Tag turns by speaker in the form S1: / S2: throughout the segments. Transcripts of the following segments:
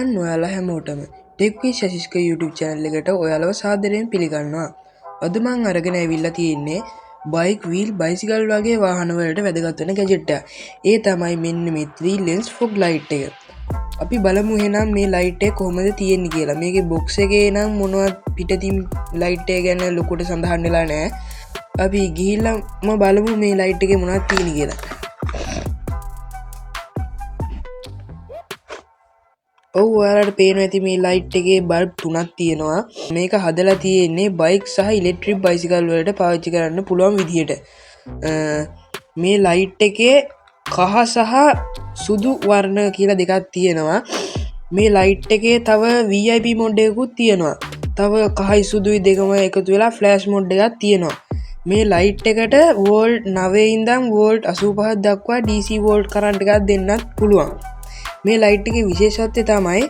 S1: ආයුබෝවන් ඔයාලා හැමෝටම ටෙක්වි ශශිෂ්ක YouTube channel එකට ඔයාලව සාදරයෙන් පිළිගන්නවා. අද මම අරගෙන ඇවිල්ලා තියෙන්නේ බයික් වීල් බයිසිකල් වගේ වාහන වලට වැදගත් වෙන ගැජට් එක. ඒ තමයි මෙන්න මේ 3 lens fog light එක. අපි බලමු එහෙනම් මේ light එක කොහොමද තියෙන්නේ කියලා. මේකේ box එකේ නම් මොනවත් පිටින් light එක ගැන ලොකුට සඳහන් වෙලා නැහැ. අපි ගිහිල්ලාම බලමු මේ light එකේ මොනවද තියෙන්නේ කියලා. ඔයාලට පේනවා ඇති මේ ලයිට් එකේ බල්බ් තුනක් තියෙනවා. මේක හදලා තියෙන්නේ බයික් සහ ඉලෙක්ට්‍රික් බයිසිකල් වලට පාවිච්චි කරන්න පුළුවන් විදියට. මේ ලයිට් එකේ කහ සහ සුදු වර්ණ කියලා දෙකක් තියෙනවා. මේ ලයිට් එකේ තව VIP මොඩ් එකකුත් තියෙනවා. තව කහයි සුදුයි දෙකම එකතු වෙලා ෆ්ලෑෂ් මොඩ් එකක් තියෙනවා. මේ ලයිට් එකට වෝල්ට් 9 ඉඳන් වෝල්ට් 85ක් දක්වා DC වෝල්ට් කරන්ට් එකක් දෙන්නත් පුළුවන්. මේ ලයිට් එකේ විශේෂත්වය තමයි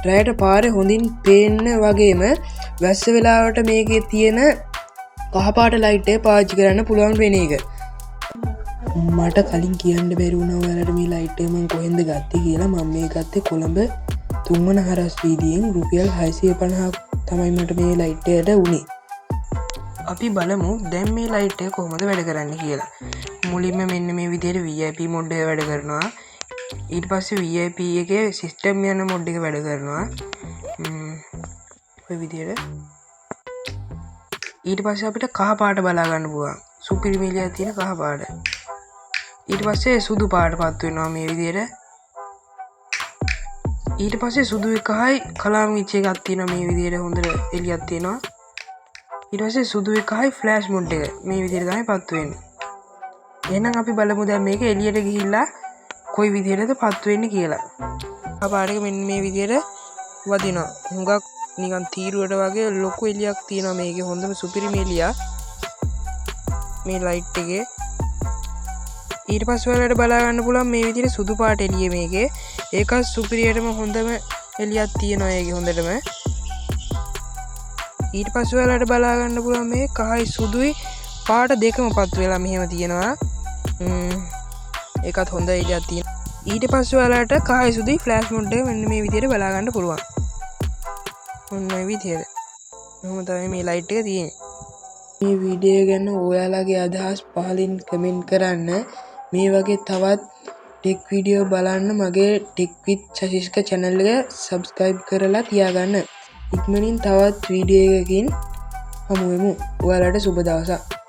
S1: රැයට පාරේ හොඳින් පේන්න වගේම වැස්ස වෙලාවට මේකේ තියෙන කහපාට ලයිට් එක පාවිච්චි කරන්න පුළුවන් වෙන එක. මට කලින් කියන්න බැරි වුණා ඔයාලට මේ ලයිට් එක මම කොහෙන්ද ගත්තේ කියලා. මම මේ ගත්තේ කොළඹ 3 වන හරස් වීදියෙන් රුපියල් 650ක් තමයි මට මේ ලයිට් එකට උනේ. අපි බලමු දැන් මේ ලයිට් එක කොහොමද වැඩ කරන්නේ කියලා. මුලින්ම මෙන්න මේ විදිහට VIP මොඩ් එක වැඩ කරනවා. ඊට පස්සේ VIP එකේ සිස්ටම් යන මොඩ් එක වැඩ කරනවා. ඔය විදිහට. ඊට පස්සේ අපිට කහ පාට බලා ගන්න පුළුවන්. සුපිරිමෙලියක් තියෙන කහ පාට. ඊට පස්සේ සුදු පාටපත් වෙනවා මේ විදිහට. ඊට පස්සේ සුදු එකයි කලාම් විච් එකක් තියෙනවා මේ විදිහට හොඳට එළියක් තියෙනවා. ඊට පස්සේ සුදු එකයි ෆ්ලෑෂ් මොඩ් එක මේ විදිහට තමයි පත් වෙන්නේ. එහෙනම් අපි බලමු දැන් මේක එළියට ගිහිල්ලා කොයි විදිහටද පත් වෙන්නේ කියලා. පාටක මෙන්න මේ විදිහට වදිනවා. හුඟක් නිකන් තීරුවට වගේ ලොකු එළියක් තියෙනවා මේකේ. හොඳම සුපිරිම එළියක් මේ ලයිට් එකේ. ඊට පස්සේ ඔයාලට බලා ගන්න පුළුවන් මේ විදිහට සුදු පාට එළිය මේකේ. ඒකත් සුපිරියටම හොඳම එළියක් තියෙනවා ඒකේ හොඳටම. ඊට පස්සේ ඔයාලට බලා ගන්න පුළුවන් මේ කහයි සුදුයි පාට දෙකම පත් වෙලා මෙහෙම තියෙනවා. ඒකත් හොඳ එළියක් තියෙනවා. ඊට පස්සේ ඔයාලට කහයි සුදුයි ෆ්ලෑෂ් මොඩ් එක මෙන්න මේ විදිහට බලා ගන්න පුළුවන්. ඔන්න මේ විදිහට. මෙහෙම තමයි මේ ලයිට් එක තියෙන්නේ. මේ වීඩියෝ ගැන ඔයාලගේ අදහස් පහලින් කමෙන්ට් කරන්න. මේ වගේ තවත් ටෙක් වීඩියෝ බලන්න මගේ ටෙක් විත් ශශිෂ්ක channel එක subscribe කරලා තියාගන්න. ඉක්මනින් තවත් වීඩියෝ එකකින් හමු වෙමු. ඔයාලට සුබ දවසක්.